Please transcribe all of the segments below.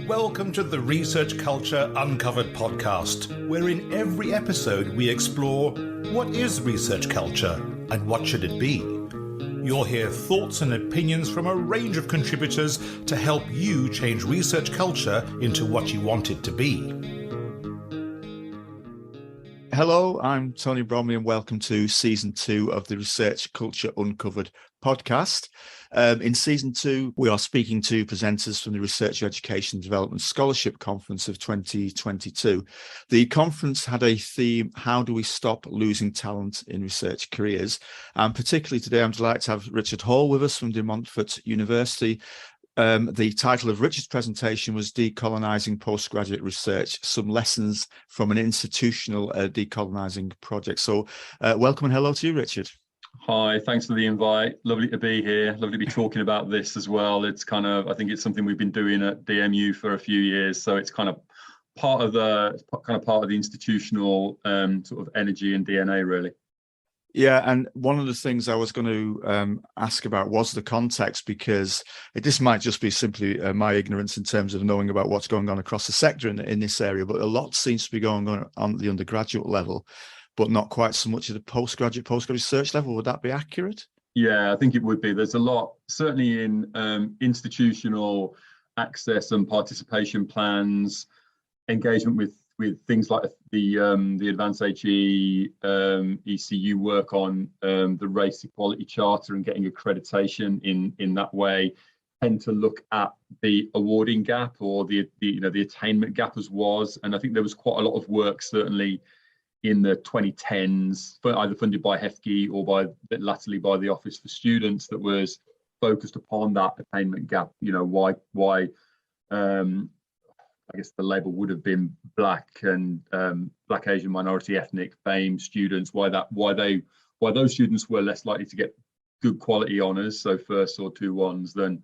Welcome to the Research Culture Uncovered podcast, where in every episode we explore what is research culture and what should it be. You'll hear thoughts and opinions from a range of contributors to help you change research culture into what you want it to be. Hello, I'm Tony Bromley and welcome to Season 2 of the Research Culture Uncovered podcast. In Season 2, we are speaking to presenters from the Research Education Development Scholarship Conference of 2022. The conference had a theme, how do we stop losing talent in research careers? And particularly today, I'm delighted to have Richard Hall with us from Montfort University. The title of Richard's presentation was Decolonising Postgraduate Research, Some Lessons from an Institutional Decolonising Project. So welcome and hello to you, Richard. Hi, thanks for the invite. Lovely to be here. Lovely to be talking about this as well. It's I think it's something we've been doing at DMU for a few years. So it's kind of part of the institutional sort of energy and DNA, really. Yeah, and one of the things I was going to ask about was the context, because this might just be simply my ignorance in terms of knowing about what's going on across the sector in this area, but a lot seems to be going on the undergraduate level, but not quite so much at the postgraduate research level. Would that be accurate? Yeah, I think it would be. There's a lot, certainly in institutional access and participation plans, engagement with things like the Advanced HE, ECU work on the Race Equality Charter and getting accreditation in that way, tend to look at the awarding gap or the attainment gap as was. And I think there was quite a lot of work certainly in the 2010s, either funded by HEFGE or latterly by the Office for Students, that was focused upon that attainment gap. You know, why I guess the label would have been Black and Black, Asian, minority, ethnic, BAME students. Why those students were less likely to get good quality honours, so first or 2-1s, than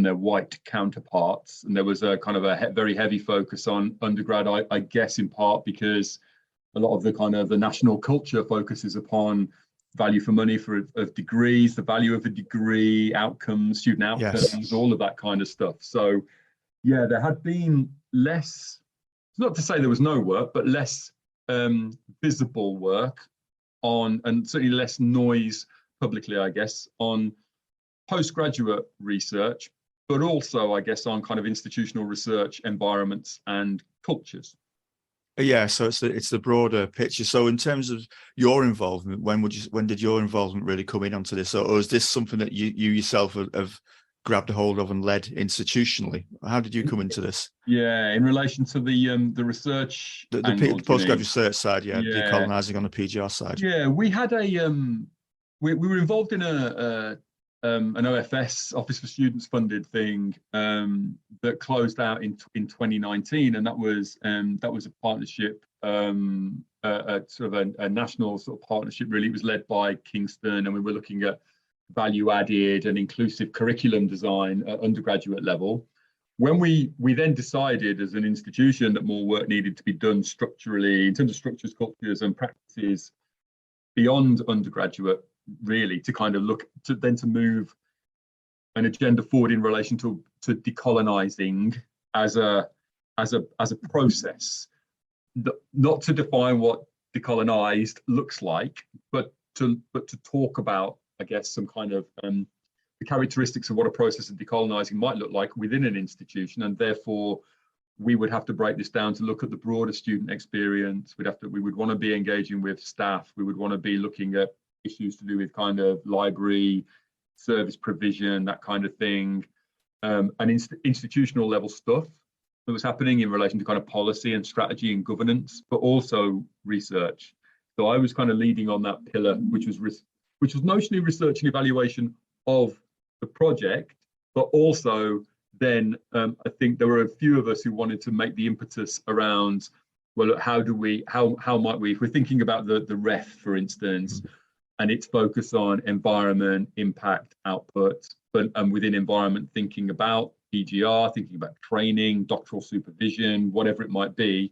their white counterparts. And there was a kind of a very heavy focus on undergrad. I guess in part because a lot of the national culture focuses upon value for money of degrees, the value of a degree, outcomes, student outcomes, yes, all of that kind of stuff. So yeah, there had been less, not to say there was no work, but less visible work on, and certainly less noise publicly, I guess, on postgraduate research, but also, I guess, on kind of institutional research environments and cultures. Yeah, so it's the broader picture. So in terms of your involvement, when did your involvement really come in onto this? Or is this something that you yourself have grabbed a hold of and led institutionally? How did you come into this? Yeah, in relation to the research, the postgraduate research side, decolonising on the PGR side. Yeah, we had we were involved in an OFS, Office for Students funded thing that closed out in 2019, and that was a partnership, a sort of a national sort of partnership. Really, it was led by Kingston, and we were looking at value added and inclusive curriculum design at undergraduate level. When we then decided as an institution that more work needed to be done structurally in terms of structures, cultures and practices beyond undergraduate, really to kind of look to move an agenda forward in relation to decolonising as a process, not to define what decolonised looks like, but to talk about, I guess, some kind of the characteristics of what a process of decolonising might look like within an institution. And therefore we would have to break this down to look at the broader student experience. We would want to be engaging with staff. We would want to be looking at issues to do with kind of library service provision, that kind of thing, and institutional level stuff that was happening in relation to kind of policy and strategy and governance, but also research. So I was kind of leading on that pillar, which was notionally research and evaluation of the project, but also then I think there were a few of us who wanted to make the impetus around, well, how might we, if we're thinking about the REF, for instance, and its focus on environment, impact, output, and within environment, thinking about PGR, thinking about training, doctoral supervision, whatever it might be.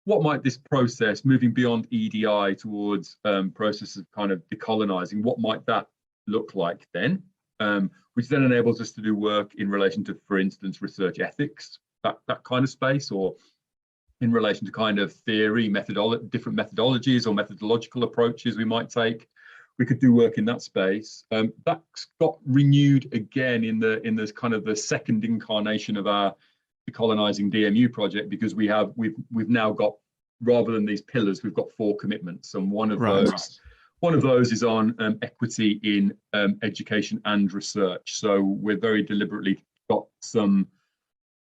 What might this process, moving beyond EDI towards process of kind of decolonising, what might that look like then? Which then enables us to do work in relation to, for instance, research ethics, that kind of space, or in relation to kind of theory, different methodologies or methodological approaches we might take. We could do work in that space. That's got renewed again in this kind of the second incarnation of our Decolonising DMU project, because we've now got, rather than these pillars, we've got 4 commitments, and one of those is on equity in education and research. So we're very deliberately got some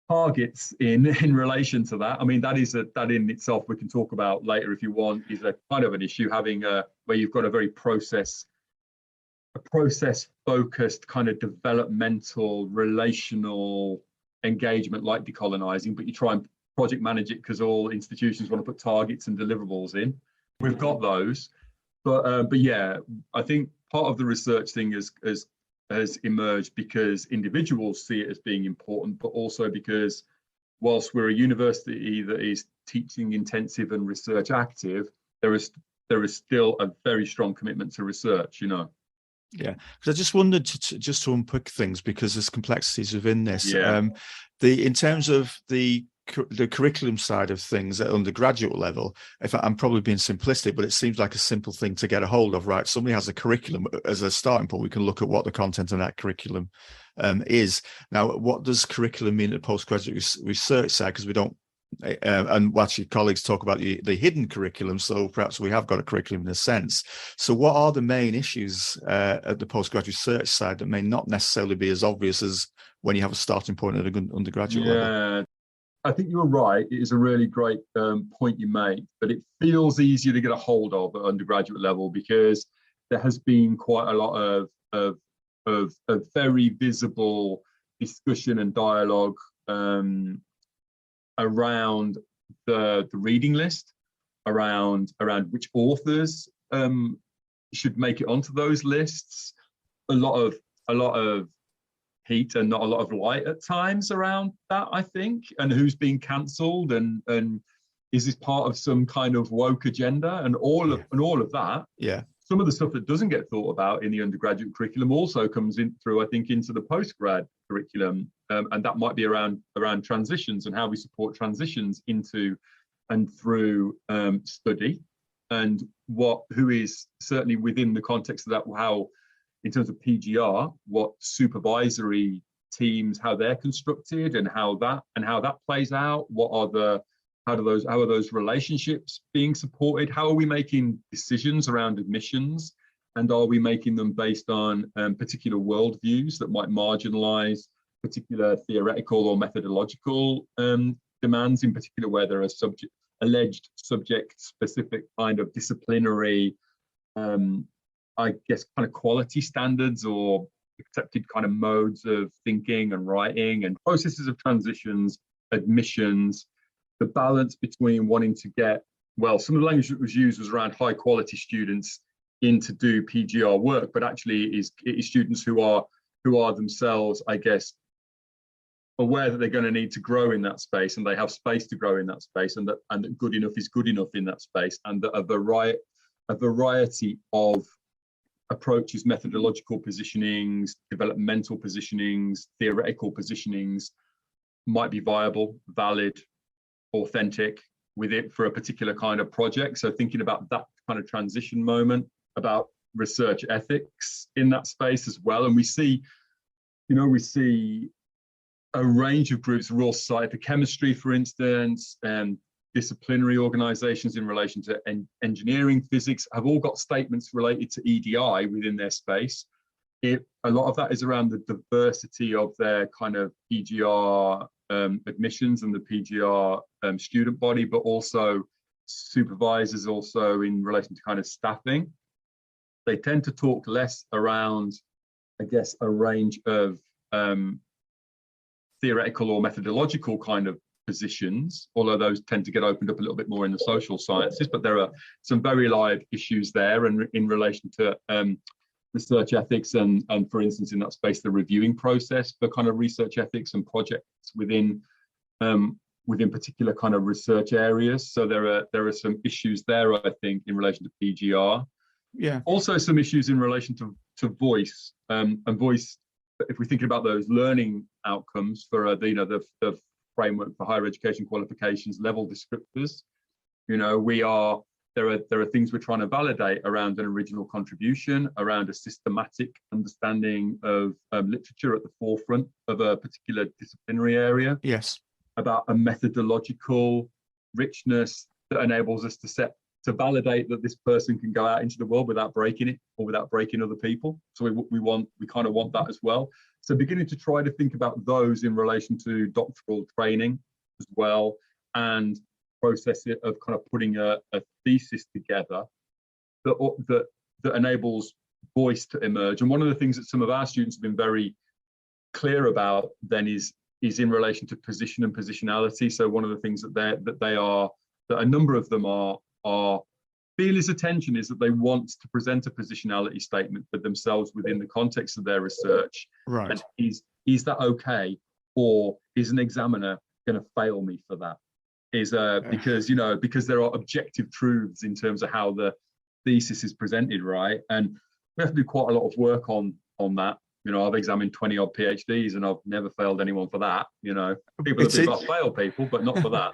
targets in relation to that. I mean, that in itself we can talk about later if you want, is a kind of an issue, having where you've got a very process focused kind of developmental relational engagement like decolonising, but you try and project manage it because all institutions want to put targets and deliverables in. We've got those, but yeah, I think part of the research thing has emerged because individuals see it as being important, but also because whilst we're a university that is teaching intensive and research active, there is still a very strong commitment to research, you know. Yeah, because I just wondered just to unpick things, because there's complexities within this. Yeah. In terms of the curriculum side of things at undergraduate level, I'm probably being simplistic, but it seems like a simple thing to get a hold of, right? Somebody has a curriculum as a starting point. We can look at what the content of that curriculum is. Now, what does curriculum mean at the postgraduate research side? Because we don't, and actually colleagues talk about the hidden curriculum, so perhaps we have got a curriculum in a sense. So what are the main issues at the postgraduate research side that may not necessarily be as obvious as when you have a starting point at an undergraduate level? I think you're right. It is a really great point you make, but it feels easier to get a hold of at undergraduate level because there has been quite a lot of very visible discussion and dialogue around the reading list, around which authors should make it onto those lists. A lot of heat and not a lot of light at times around that, I think, and who's being cancelled, and is this part of some kind of woke agenda, and all of that. Yeah. Some of the stuff that doesn't get thought about in the undergraduate curriculum also comes in through, I think, into the postgrad curriculum, and that might be around transitions and how we support transitions into and through study, and who is certainly within the context of that, how, in terms of PGR, what supervisory teams, how they're constructed, and how that plays out. How are those relationships being supported? How are we making decisions around admissions, and are we making them based on particular worldviews that might marginalise particular theoretical or methodological demands, in particular where there are alleged subject-specific kind of disciplinary, I guess, kind of quality standards or accepted kind of modes of thinking and writing and processes of transitions, admissions, the balance between wanting to get, well, some of the language that was used was around high quality students in to do PGR work, but actually it is students who are themselves, I guess, aware that they're going to need to grow in that space, and they have space to grow in that space, and that good enough is good enough in that space, and that a variety of approaches, methodological positionings, developmental positionings, theoretical positionings might be viable, valid, authentic with it for a particular kind of project. So thinking about that kind of transition moment, about research ethics in that space as well. And we see a range of groups, Royal Society for Chemistry, for instance, and disciplinary organisations in relation to engineering, physics, have all got statements related to EDI within their space. A lot of that is around the diversity of their kind of PGR admissions and the PGR student body, but also supervisors, also in relation to kind of staffing. They tend to talk less around, I guess, a range of theoretical or methodological kind of positions, although those tend to get opened up a little bit more in the social sciences. But there are some very live issues there, and in relation to research ethics and for instance in that space, the reviewing process for kind of research ethics and projects within particular kind of research areas. So there are some issues there, I think, in relation to PGR. Yeah. Also some issues in relation to voice, and voice, if we're thinking about those learning outcomes for the framework for higher education qualifications level descriptors. You know, there are things we're trying to validate around an original contribution, around a systematic understanding of literature at the forefront of a particular disciplinary area. Yes. About a methodological richness that enables us to validate that this person can go out into the world without breaking it or without breaking other people. So we kind of want that as well. So beginning to try to think about those in relation to doctoral training as well, and process it of kind of putting a thesis together that enables voice to emerge. And one of the things that some of our students have been very clear about then is in relation to position and positionality. So one of the things that a number of them are feel his attention is that they want to present a positionality statement for themselves within the context of their research. Right. And is that okay, or is an examiner going to fail me for that? Because there are objective truths in terms of how the thesis is presented, right? And we have to do quite a lot of work on that. You know, I've examined 20 odd PhDs and I've never failed anyone for that. You know, people have failed people, but not for that.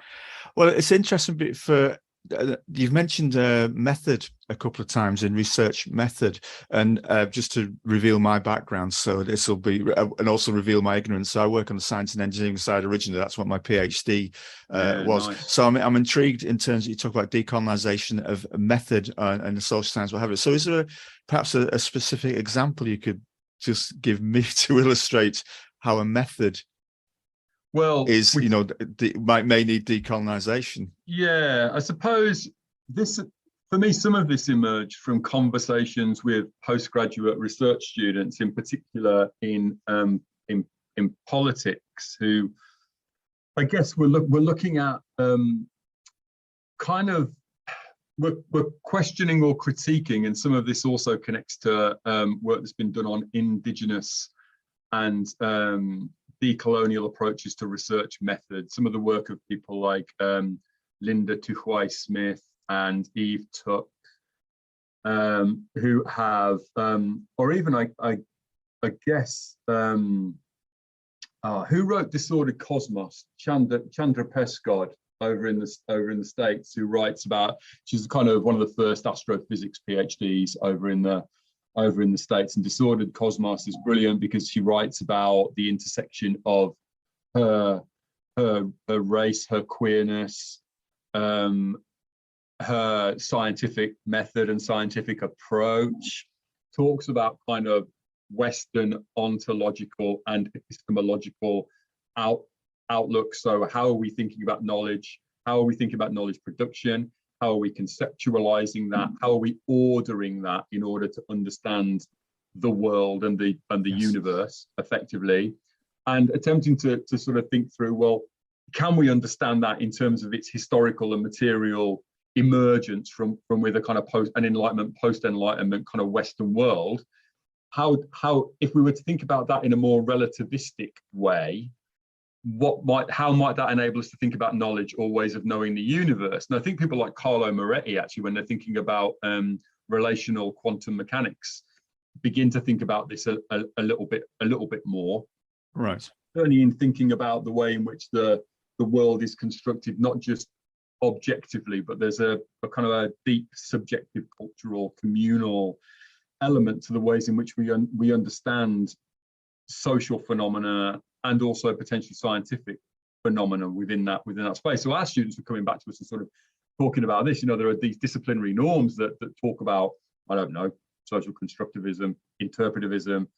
Well, it's interesting for you've mentioned method a couple of times in research method, and just to reveal my background, so this will be and also reveal my ignorance. So I work on the science and engineering side originally. That's what my PhD was. Nice. So I'm intrigued in terms of you talk about decolonisation of method and the social science, what have you. So is there perhaps a specific example you could just give me to illustrate how a method may need decolonisation? Yeah, I suppose for me, some of this emerged from conversations with postgraduate research students, in particular in politics, who I guess we're looking at we're questioning or critiquing, and some of this also connects to work that's been done on indigenous and decolonial approaches to research methods. Some of the work of people like Linda Tuhuai-Smith and Eve Tuck, who have, or even I guess, who wrote Disordered Cosmos, Chandra Peskod over in the States, who writes about, she's kind of one of the first astrophysics PhDs over in the States, and Disordered Cosmos is brilliant because she writes about the intersection of her race, her queerness, her scientific method and scientific approach, talks about kind of Western ontological and epistemological outlook. So how are we thinking about knowledge? How are we thinking about knowledge production? How are we conceptualizing that? How are we ordering that in order to understand the world and the universe effectively? And attempting to sort of think through, well, can we understand that in terms of its historical and material emergence from with a kind of post-enlightenment kind of Western world? How if we were to think about that in a more relativistic way, how might that enable us to think about knowledge or ways of knowing the universe? And I think people like Carlo Moretti, actually, when they're thinking about relational quantum mechanics, begin to think about this a little bit more. Right. Certainly in thinking about the way in which the world is constructed, not just objectively, but there's a kind of a deep subjective, cultural, communal element to the ways in which we understand social phenomena and also potentially scientific phenomena within that space. So our students are coming back to us and sort of talking about this. You know, there are these disciplinary norms that talk about, I don't know, social constructivism, interpretivism,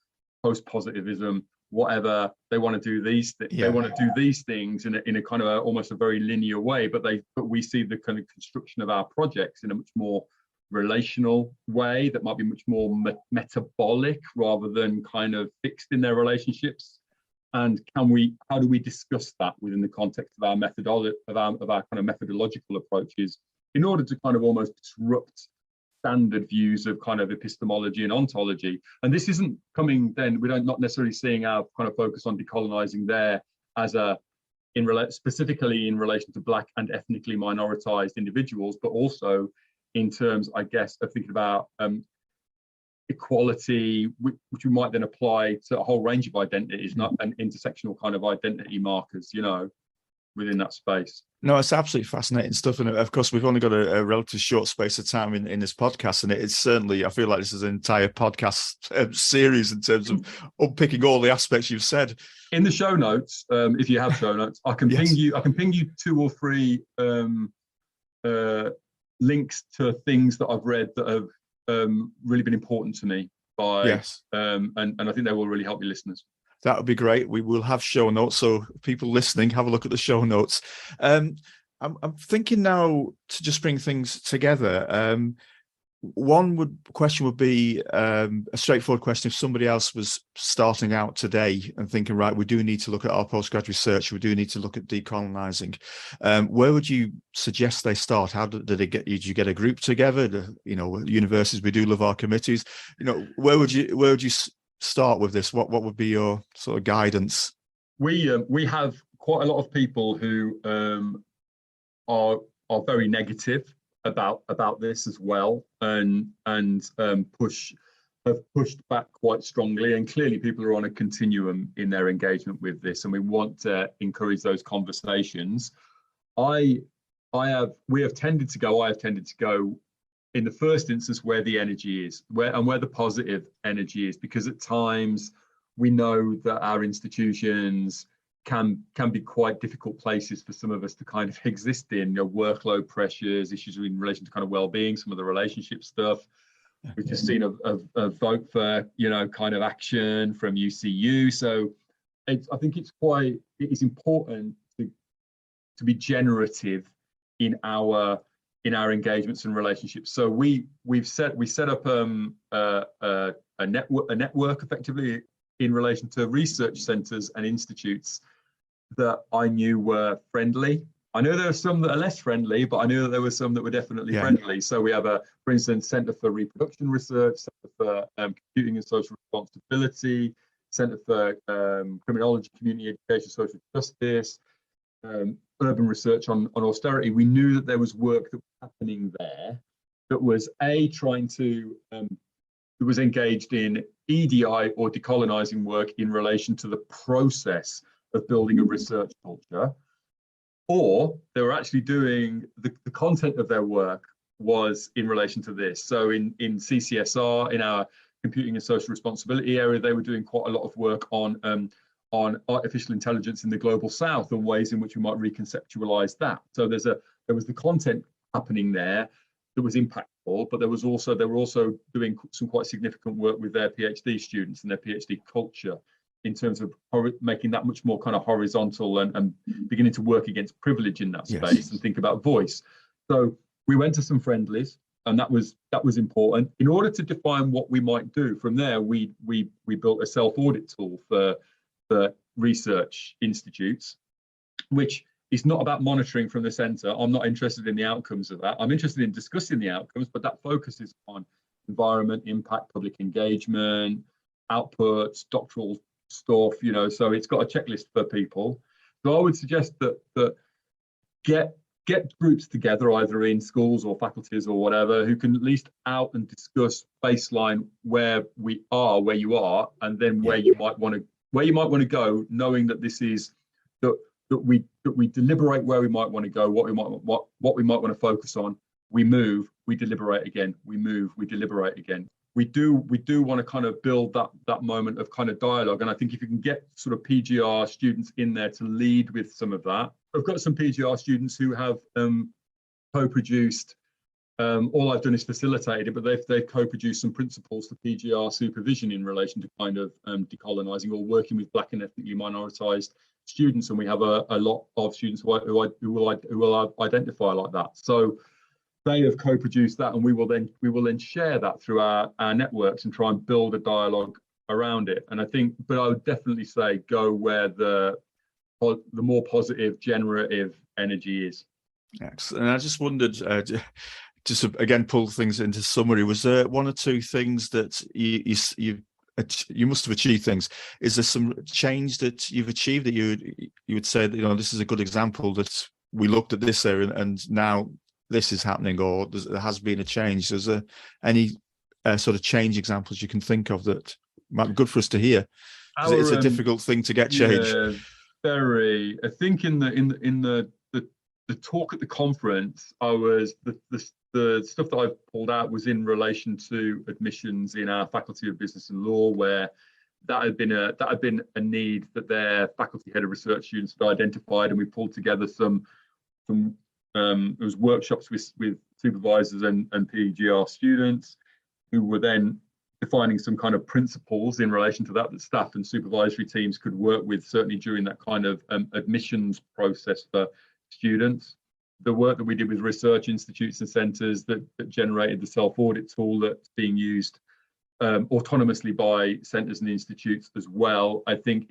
post-positivism, whatever. They want to do these things. Yeah. They want to do these things in a kind of almost a very linear way. But we see the kind of construction of our projects in a much more relational way that might be much more metabolic rather than kind of fixed in their relationships. And how do we discuss that within the context of our methodology, of our kind of methodological approaches, in order to kind of almost disrupt standard views of kind of epistemology and ontology? And this isn't coming then, we're not necessarily seeing our kind of focus on decolonising there as specifically in relation to Black and ethnically minoritized individuals, but also in terms, I guess, of thinking about equality, which we might then apply to a whole range of identities, not an intersectional kind of identity markers, you know. within that space. No, it's absolutely fascinating stuff. And of course, we've only got a relatively short space of time in this podcast. And it's certainly, I feel like this is an entire podcast series in terms of unpicking all the aspects you've said. In the show notes, if you have show notes, I can Yes. ping you 2 or 3 links to things that I've read that have really been important to me by, Yes. and I think they will really help your listeners. That would be great. We will have show notes, so people listening, have a look at the show notes. I'm thinking now to just bring things together. One question would be a straightforward question. If somebody else was starting out today and thinking, right, we do need to look at our postgrad research, we do need to look at decolonising, where would you suggest they start? How did they get you? Did you get a group together? Universities, we do love our committees. Where would you start with this? What would be your sort of guidance? We have quite a lot of people who are very negative about this as well, and have pushed back quite strongly, and clearly people are on a continuum in their engagement with this, and we want to encourage those conversations. I have tended to go in the first instance where the energy is, where the positive energy is, because at times we know that our institutions can be quite difficult places for some of us to kind of exist in. Workload pressures, issues in relation to kind of well-being, some of the relationship stuff. We've just seen a vote for kind of action from UCU. So I think it is important to be generative in our engagements and relationships. So we set up a network effectively in relation to research centres and institutes that I knew were friendly. I know there are some that are less friendly, but I knew that there were some that were definitely friendly. So we have for instance, Centre for Reproduction Research, Centre for Computing and Social Responsibility, Centre for Criminology, Community Education, Social Justice, Urban Research on Austerity. We knew that there was work that was happening there that was that was engaged in EDI or decolonising work in relation to the process of building a research culture, or they were actually doing the content of their work was in relation to this. So in CCSR, in our Computing and Social Responsibility area, they were doing quite a lot of work on artificial intelligence in the global south and ways in which we might reconceptualize that. So there was the content happening there that was impactful, but they were also doing some quite significant work with their PhD students and their PhD culture in terms of making that much more kind of horizontal and beginning to work against privilege in that space and think about voice. So we went to some friendlies, and that was important. In order to define what we might do from there, we built a self-audit tool for research institutes, which is not about monitoring from the centre. I'm not interested in the outcomes of that. I'm interested in discussing the outcomes, but that focuses on environment, impact, public engagement, outputs, doctoral stuff, so it's got a checklist for people. So I would suggest that get groups together, either in schools or faculties or whatever, who can at least out and discuss baseline where you are, and then where you might want to go, knowing that this is that we deliberate where we might want to go, what we might want to focus on. We move, we deliberate again. We move, we deliberate again. We do want to kind of build that moment of kind of dialogue, and I think if you can get sort of PGR students in there to lead with some of that. I've got some PGR students who have co-produced. All I've done is facilitated it, but they've co-produced some principles for PGR supervision in relation to kind of decolonising or working with Black and ethnically minoritized students, and we have a lot of students who will identify like that. So they have co-produced that, and we will then share that through our networks and try and build a dialogue around it. And but I would definitely say go where the more positive, generative energy is. Excellent. And I just wondered, just again pull things into summary. Was there one or two things that you must have achieved things? Is there some change that you've achieved that you would say that this is a good example that we looked at this area and now this is happening, or there has been a change? Is there any sort of change examples you can think of that might be good for us to hear? Because it's a difficult thing to get change. Very. I think in the talk at the conference, I was the stuff that I pulled out was in relation to admissions in our Faculty of Business and Law, where that had been a need that their faculty head of research students had identified, and we pulled together some it was workshops with supervisors and PGR students who were then defining some kind of principles in relation to that staff and supervisory teams could work with, certainly during that kind of admissions process for students. The work that we did with research institutes and centres that generated the self-audit tool that's being used autonomously by centres and institutes as well, I think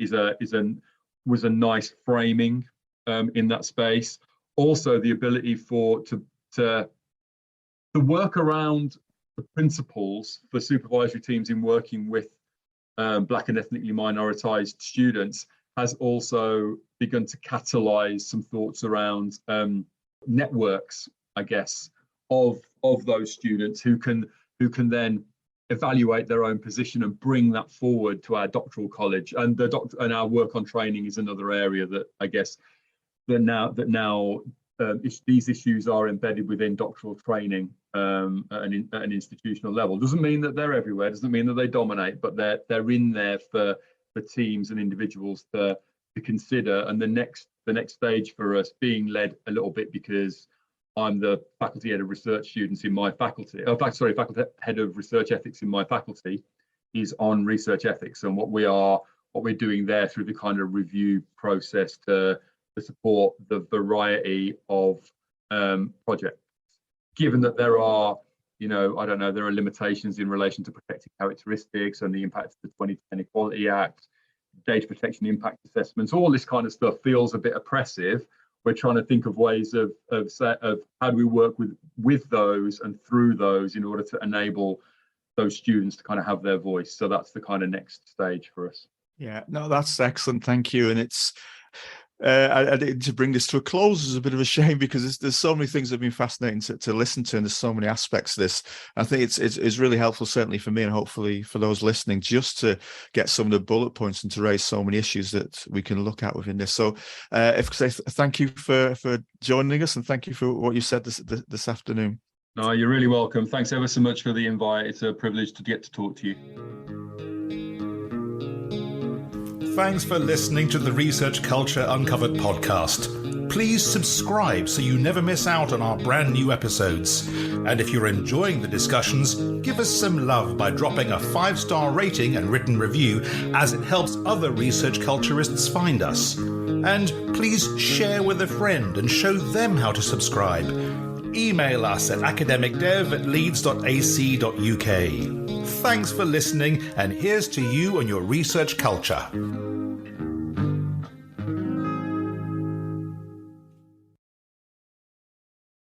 was a nice framing in that space. Also, the ability to work around the principles for supervisory teams in working with Black and ethnically minoritized students has also begun to catalyse some thoughts around networks, I guess, of those students who can then evaluate their own position and bring that forward to our doctoral college. And our work on training is another area that I guess that now these issues are embedded within doctoral training at an institutional level. Doesn't mean that they're everywhere, doesn't mean that they dominate, but they're in there for teams and individuals to consider. And the next stage for us, being led a little bit because I'm the faculty head of research students in my faculty, faculty head of research ethics in my faculty, is on research ethics and what we're doing there through the kind of review process to support the variety of projects. Given that there are, there are limitations in relation to protected characteristics and the impact of the 2010 Equality Act, data protection impact assessments, all this kind of stuff feels a bit oppressive. We're trying to think of ways of how do we work with those and through those in order to enable those students to kind of have their voice. So that's the kind of next stage for us. Yeah, no, that's excellent. Thank you. And it's I need to bring this to a close is a bit of a shame because there's so many things that have been fascinating to listen to, and there's so many aspects of this. I think it's really helpful, certainly for me, and hopefully for those listening, just to get some of the bullet points and to raise so many issues that we can look at within this. So, thank you for joining us, and thank you for what you said this afternoon. No, you're really welcome. Thanks ever so much for the invite. It's a privilege to get to talk to you. Thanks for listening to the Research Culture Uncovered podcast. Please subscribe so you never miss out on our brand new episodes. And if you're enjoying the discussions, give us some love by dropping a 5-star rating and written review, as it helps other research culturists find us. And please share with a friend and show them how to subscribe. Email us at academicdev@leeds.ac.uk. Thanks for listening, and here's to you and your research culture.